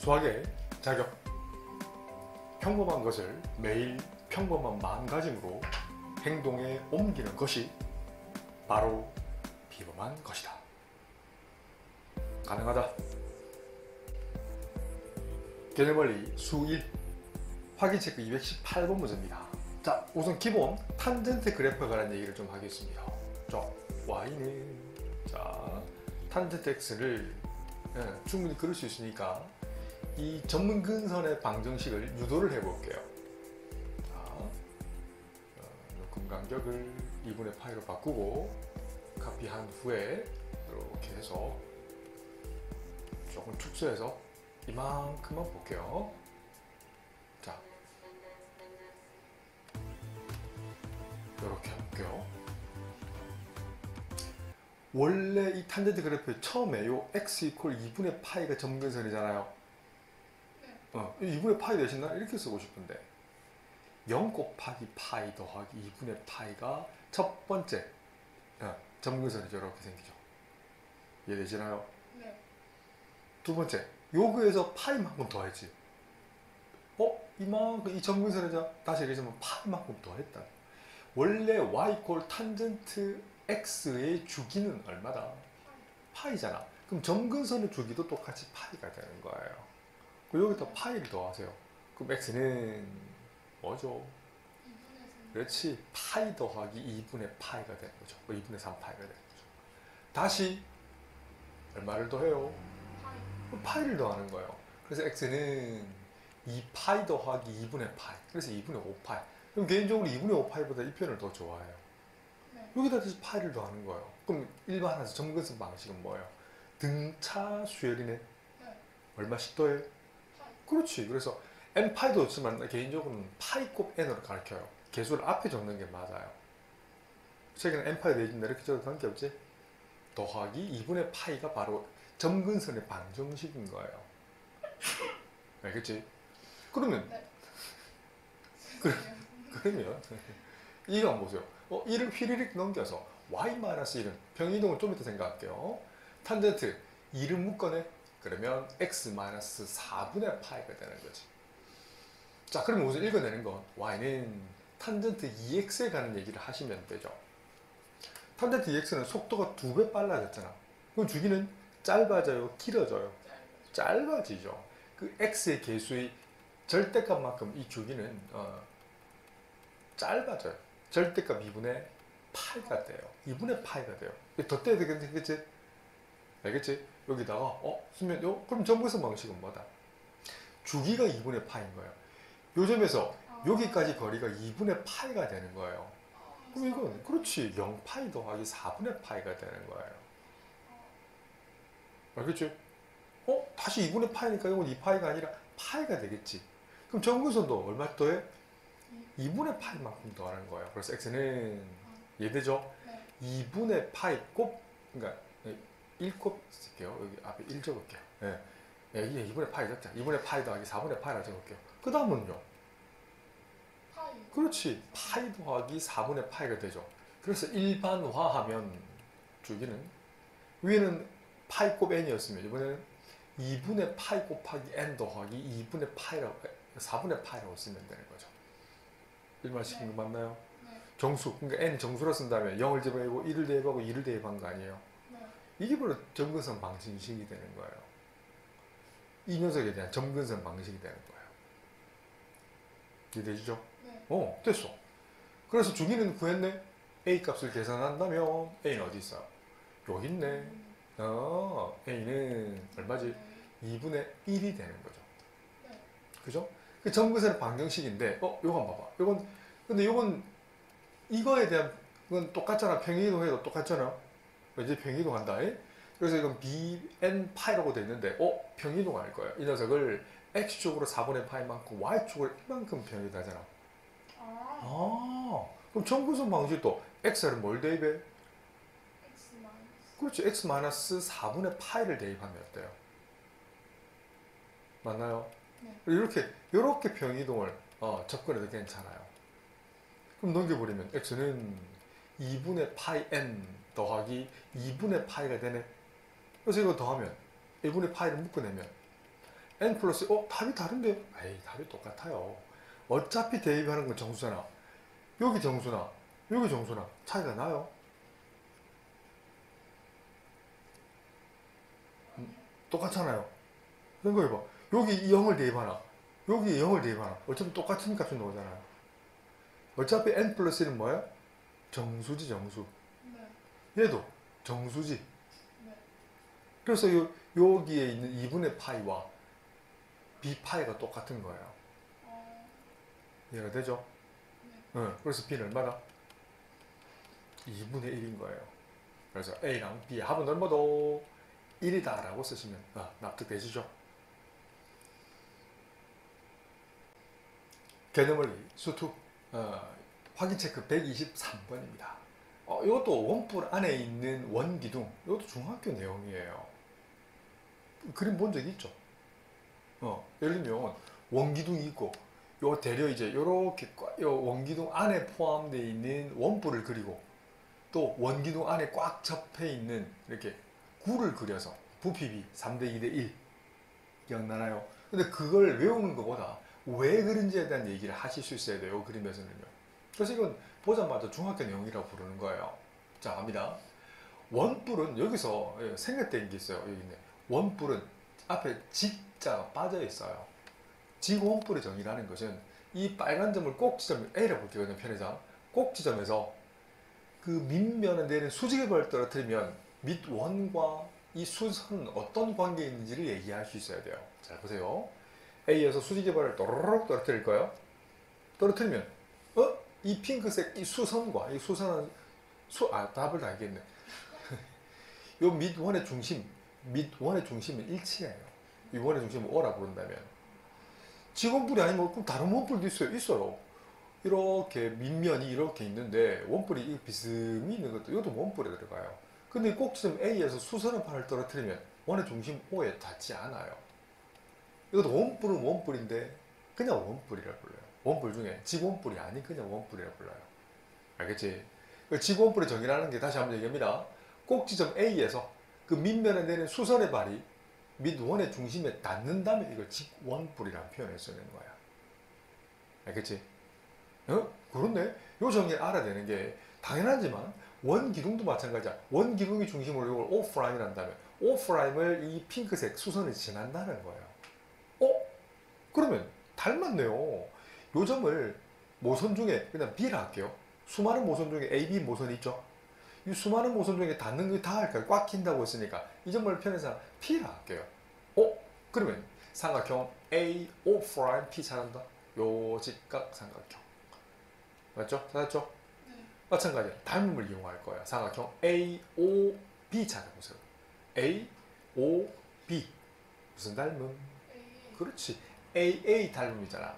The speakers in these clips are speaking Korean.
수학의 자격. 평범한 것을 매일 평범한 마음가짐으로 행동에 옮기는 것이 바로 비범한 것이다. 가능하다. 개념원리 수1 확인체크 218번 문제입니다. 자, 우선 기본 탄젠트 그래프에 관한 얘기를 좀 하겠습니다. 자, y는 탄젠트 x를 충분히 그릴 수 있으니까 이 점근선의 방정식을 유도를 해볼게요. 자, 근간격을 2분의 파이로 바꾸고 카피한 후에 이렇게 해서 조금 축소해서 이만큼만 볼게요. 자, 이렇게 해볼게요. 원래 이 탄젠트 그래프의 처음에 요 x 이퀄 2분의 파이가 점근선이잖아요. 2분의 파이 대신 나 이렇게 쓰고 싶은데 0 곱하기 파이 더하기 2분의 파이가 첫 번째 점근선이죠. 이렇게 생기죠. 이해되시나요? 네. 두 번째, 요거에서 파이만큼 더했지. 이만큼 이 점근선에서 다시 얘기하자면 파이만큼 더했다. 원래 y 이퀄 탄젠트 x의 주기는 얼마다? 파이잖아. 그럼 점근선의 주기도 똑같이 파이가 되는 거예요. 그리고 여기다 파이를 더하세요. 그럼 x는 뭐죠? 2분의 3. 그렇지. 파이 더하기 2분의 파이가 되는 거죠. 2분의 3 파이가 되는 거죠. 다시 얼마를 더해요? 파이. 파이를 더하는 거예요. 그래서 x는 2파이 더하기 2분의 파이. 그래서 2분의 5파이. 그럼 개인적으로 2분의 5파이보다 이 표현을 더 좋아해요. 네. 여기다 다시 파이를 더하는 거예요. 그럼 일반화해서 점근선 방식은 뭐예요? 등차 수열이네. 네. 얼마씩 더해? 파이. 그렇지. 그래서 n파이도 좋지만 개인적으로는 파이 곱 n으로 가르쳐요. 개수를 앞에 적는 게 맞아요. 책에는 n파이 내준다 이렇게 적어도 관계없지? 더하기 2분의 파이가 바로 점근선의 방정식인 거예요. 알겠지? 그러면 네. 그러면 이거 한번 보세요. 1을 휘리릭 넘겨서 y-1은 평이동을 좀 이따 생각할게요. 탄젠트 2를 묶어내. 그러면 x-4분의 파이가 되는 거지. 자, 그러면 우선 읽어내는 건 y는 탄젠트 2x에 가는 얘기를 하시면 되죠. 탄젠트 2x는 속도가 2배 빨라졌잖아. 그럼 주기는 짧아져요? 길어져요? 짧아지죠. 그 x의 개수의 절대값만큼 이 주기는 짧아져요. 절대값 2분의 파이가 돼요. 2분의 파이가 돼요. 더 떼야 되겠지? 알겠지? 여기다가 쓰면 그럼 점근선 방식은 뭐다? 주기가 2분의 파인 거예요. 요 점에서 여기까지 거리가 2분의 파이가 되는 거예요. 그럼 이건 그렇지. 0파이 더하기 4분의 파이가 되는 거예요. 알겠지? 다시 2분의 파이니까 이건 2파이가 아니라 파이가 되겠지. 그럼 점근선도 얼마 더해? 2분의 파이만큼 더하는 거예요. 그래서 x는 이해되죠? 네. 2분의 파이 곱, 그러니까 1곱 쓸게요. 여기 앞에 1 적을게요. 이게 2분의 파이 적자. 2분의 파이 더하기 4분의 파이라 적을게요. 그 다음은요? 파이. 그렇지. 파이 더하기 4분의 파이가 되죠. 그래서 일반화하면 주기는 위에는 파이 곱 n이었으면 이번에는 2분의 파이 곱하기 n 더하기 2분의 파이라고 4분의 파이라고 쓰면 되는 거죠. 일반식인 거 맞나요? 네. 정수. 그러니까 n 정수로 쓴다면 0을 대입하고 1을 대입하고 2를 대입한 거 아니에요? 네. 이게 바로 점근선 방정식이 되는 거예요. 이 녀석에 대한 점근선 방식이 되는 거예요. 이해되시죠? 네. 됐어. 그래서 주기는 구했네. a 값을 계산한다면 a는 어디 있어요? 여기 있네. a는 얼마지? 2분의 1이 되는 거죠. 네. 그죠? 그 점근선의 방정식인데, 요거 한번 봐봐. 근데 요건, 이거에 대한, 건 똑같잖아. 평이동해도 똑같잖아. 이제 평이동 한다. 그래서 이건 bn파이라고 되어 있는데, 평이동 할 거예요. 이 녀석을 x축으로 4분의 파이만큼, y축으로 이만큼 평이동 하잖아. 그럼 점근선 방식도 x를 뭘 대입해? x 마이너스. 그렇지. x-4분의 파이를 대입하면 어때요? 맞나요? 네. 이렇게 평이동을 접근해도 괜찮아요. 그럼 넘겨버리면 x는 2분의 파이 n 더하기 2분의 파이가 되네. 그래서 이거 더하면 1분의 파이를 묶어내면 n 플러스 답이 다른데요? 에이 답이 똑같아요. 어차피 대입하는 건 정수잖아. 여기 정수나 여기 정수나 차이가 나요? 똑같잖아요. 생각해봐. 여기 0을 대입하나 여기 0을 대입하나 어차피 똑같은 값이 나오잖아요. 어차피 n 플러스 1은 뭐야? 정수지 정수. 네. 얘도 정수지. 네. 그래서 여기에 있는 2분의 파이와 b파이가 똑같은 거예요. 이해가 되죠? 네. 응, 그래서 b는 얼마다? 2분의 1인 거예요. 그래서 a랑 b의 합은 얼마도 1이다 라고 쓰시면 납득되시죠? 개념원리 수투 확인 체크 123번입니다. 이것도 원뿔 안에 있는 원기둥, 이것도 중학교 내용이에요. 그림 본 적 있죠? 예를 들면 원기둥이 있고 요 대려 이제 요렇게 요 원기둥 안에 포함되어 있는 원뿔을 그리고 또 원기둥 안에 꽉 접해 있는 이렇게 구를 그려서 부피비 3대 2대 1 기억나나요? 근데 그걸 외우는 것보다 왜 그런지에 대한 얘기를 하실 수 있어야 돼요. 그림에서는요. 그래서 이건 보자마자 중학교 내용이라고 부르는 거예요. 자, 갑니다. 원뿔은 여기서 생략된 게 있어요. 여기 있네. 원뿔은 앞에 직자가 빠져 있어요. 직원뿔의 정의라는 것은 이 빨간 점을 꼭 지점 A라고 볼게요. 편의상 꼭 지점에서 그 밑면에 내린 수직의 떨어뜨리면 밑원과 이 수선은 어떤 관계에 있는지를 얘기할 수 있어야 돼요. 잘 보세요. A에서 수직의 발을 또르륵 떨어뜨릴 거예요. 떨어뜨리면 이 핑크색 이 수선과 이 수선은 답을 다 알겠네. 요 밑원의 중심은 일치해요. 이 원의 중심을 O라 부른다면 직원뿔이 아니면 그럼 다른 원뿔도 있어요. 이렇게 밑면이 이렇게 있는데 원뿔이 비스듬히 있는 것도 이것도 원뿔에 들어가요. 근데 꼭지점 A에서 수선의 판을 떨어뜨리면 원의 중심 O에 닿지 않아요. 이것도 원뿔은 원뿔인데 그냥 원뿔이라 불러요. 원뿔 중에 직원뿔이 아닌 그냥 원뿔이라 불러요. 알겠지? 직원뿔의 정의라는 게 다시 한번 얘기합니다. 꼭지점 A에서 그 밑면에 내린 수선의 발이 밑원의 중심에 닿는다면 이걸 직원뿔이라는 표현을 쓰는 거야. 알겠지? 그런데 요 정의를 알아야 되는 게 당연하지만 원기둥도 마찬가지야. 원기둥이 중심으로 이걸 O''을 한다면 O'을 이 핑크색 수선이 지난다는 거예요. 그러면 닮았네요. 요 점을 모선 중에 그냥 B라 할게요. 수많은 모선 중에 A, B 모선이 있죠. 이 수많은 모선 중에 닿는 게 다 할까요? 꽉 낀다고 했으니까 이 점을 편해서 P라 할게요. 그러면 삼각형 A, O', P 잘한다. 요 직각 삼각형. 맞죠? 찾았죠? 네. 마찬가지야. 닮음을 이용할 거야. 삼각형 A, O, B 찾아보세요. A, O, B. 무슨 닮음? A. 그렇지. AA 닮음이잖아.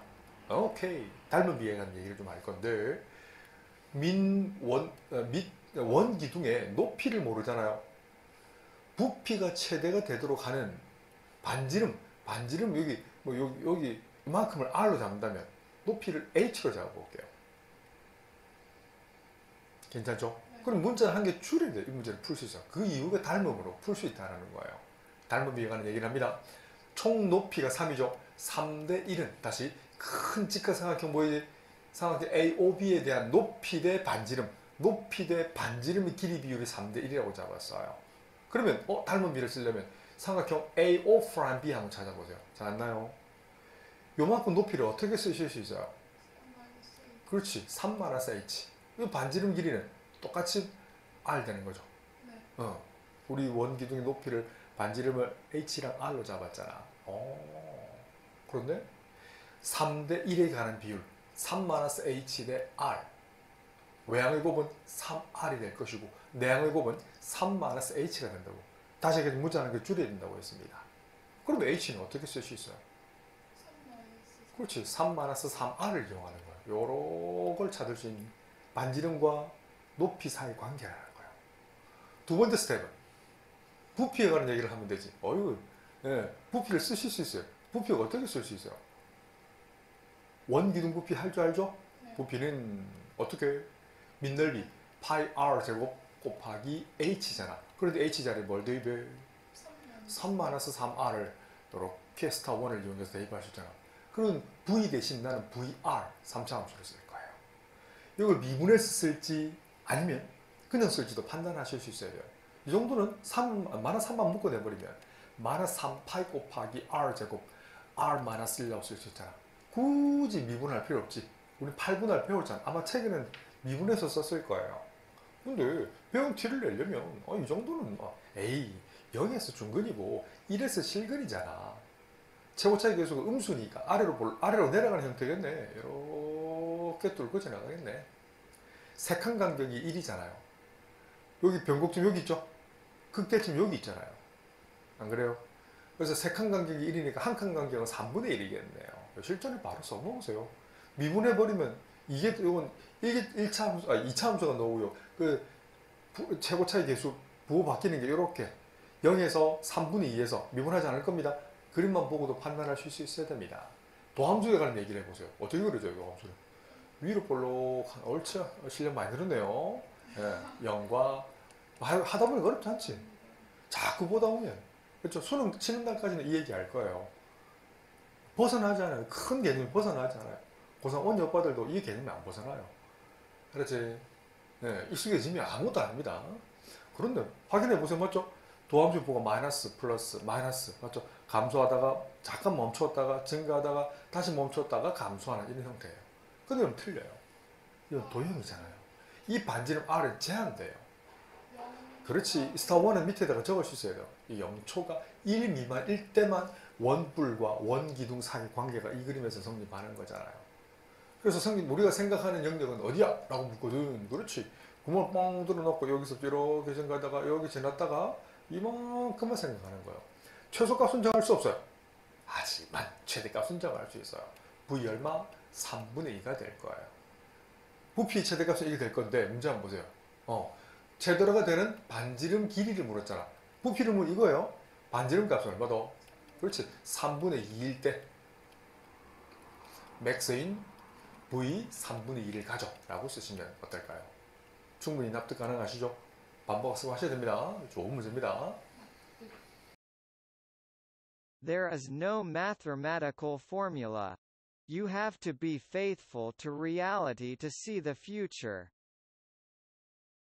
오케이. 닮음 비에 대한 얘기를 좀 할 건데 원기둥의 높이를 모르잖아요. 부피가 최대가 되도록 하는 반지름 여기 여기 이만큼을 R로 잡는다면 높이를 H로 잡아볼게요. 괜찮죠? 네. 그럼 문자를 한 개 줄여야 돼요. 이 문제를 풀 수 있어. 그 이유가 닮음으로 풀 수 있다는 거예요. 닮음 비교하는 얘기를 합니다. 총 높이가 3이죠. 3대 1은 다시 큰 직각 삼각형 뭐지? 삼각형 AOB에 대한 높이 대 반지름. 높이 대 반지름의 길이 비율이 3대 1이라고 잡았어요. 그러면 닮은 비를 쓰려면 삼각형 AO'B 한번 찾아보세요. 찾았나요? 요만큼 높이를 어떻게 쓰실 수 있어요? 그렇지. 3-H. 이 반지름 길이는 똑같이 R 되는 거죠. 네. 우리 원기둥의 높이를 반지름을 H랑 R로 잡았잖아. 그런데 3대 1에 가는 비율 3-H 대 R. 외항의 곱은 3R이 될 것이고 내항의 곱은 3-H가 된다고. 다시 얘기해서 문자는 그 줄여야 된다고 했습니다. 그러면 H는 어떻게 쓸 수 있어요? 3-. 그렇지. 3-3R을 이용하는 거예요. 요런 걸 찾을 수 있는 반지름과 높이 사이 관계라는 거예요. 두 번째 스텝은 부피에 관한 얘기를 하면 되지. 부피를 쓰실 수 있어요. 부피가 어떻게 쓸 수 있어요? 원기둥 부피 할 줄 알죠? 네. 부피는 어떻게? 밑넓이 파이 R 제곱 곱하기 H잖아. 그런데 H 자리에 뭘 대입해? 3-. 3-3R을 P 스타 1을 이용해서 대입할 수 있잖아. 그럼 V 대신 나는 VR 3차 함수를 쓸 거예요. 이걸 미분해서 쓸지 아니면 그냥 쓸지도 판단하실 수 있어야 돼요. 이 정도는 마이너스 3만 묶어내버리면 마이너스 3파이 곱하기 R 제곱 R 마이너스 1이라고 쓸 수 있잖아. 굳이 미분할 필요 없지. 우리 8분할 배웠잖아. 아마 책에는 미분해서 썼을 거예요. 근데 배운 T를 내려면 이 정도는 에이 0에서 중근이고 1에서 실근이잖아. 최고차의 계수가 음수니까 아래로 내려가는 형태겠네. 이렇게 뚫고 지나가겠네. 색한 간격이 1이잖아요. 여기 변곡점 여기 있죠? 극대점 여기 있잖아요. 안 그래요? 그래서 색한 간격이 1이니까 한 칸 간격은 3분의 1이겠네요. 실전에 바로 써먹으세요. 미분해버리면 이게 1차 함수, 2차 함수가 나오고요. 그 최고차의 계수 부호 바뀌는 게 이렇게 0에서 3분의 2에서 미분하지 않을 겁니다. 그림만 보고도 판단하실 수 있어야 됩니다. 도함수에 관한 얘기를 해보세요. 어떻게 그려져요, 도함수를? 위로 볼록, 옳지. 실력 많이 늘었네요. 예, 0과, 하다 보니 어렵지 않지? 자꾸 보다 보면. 그렇죠. 수능 치는 날까지는 이 얘기 할 거예요. 벗어나지 않아요. 큰 개념이 벗어나지 않아요. 고3 온 여빠들도 이 개념이 안 벗어나요. 그렇지. 예, 익숙해지면 아무것도 아닙니다. 그런데 확인해 보세요. 맞죠? 도함수 부호가 마이너스, 플러스, 마이너스. 맞죠? 감소하다가 잠깐 멈췄다가 증가하다가 다시 멈췄다가 감소하는 이런 형태예요. 근데 그럼 틀려요. 이건 도형이잖아요. 이 반지름 R은 제한돼요. 그렇지. 스타 1은 밑에다가 적을 수 있어야 돼요. 이 0초가 1 미만일 때만 원뿔과 원기둥 사이 관계가 이 그림에서 성립하는 거잖아요. 그래서 우리가 생각하는 영역은 어디야? 라고 묻거든. 그렇지. 구멍을 뻥 뚫어놓고 여기서 이렇게 지나가다가 여기 지났다가 이만큼만 생각하는 거예요. 최소값은 정할 수 없어요. 하지만 최대값은 정할 수 있어요. V 얼마? 3분의 2가 될 거예요. 부피 최대값은 이게 될 건데 문제 한번 보세요. 최대로가 되는 반지름 길이를 물었잖아. 부피는 이거예요. 반지름 값은 얼마 더? 그렇지. 3분의 2일 때 맥스인 V 3분의 2를 가져 라고 쓰시면 어떨까요? 충분히 납득 가능하시죠? 반복학습 하셔야 됩니다. 좋은 문제입니다. There is no mathematical formula. You have to be faithful to reality to see the future.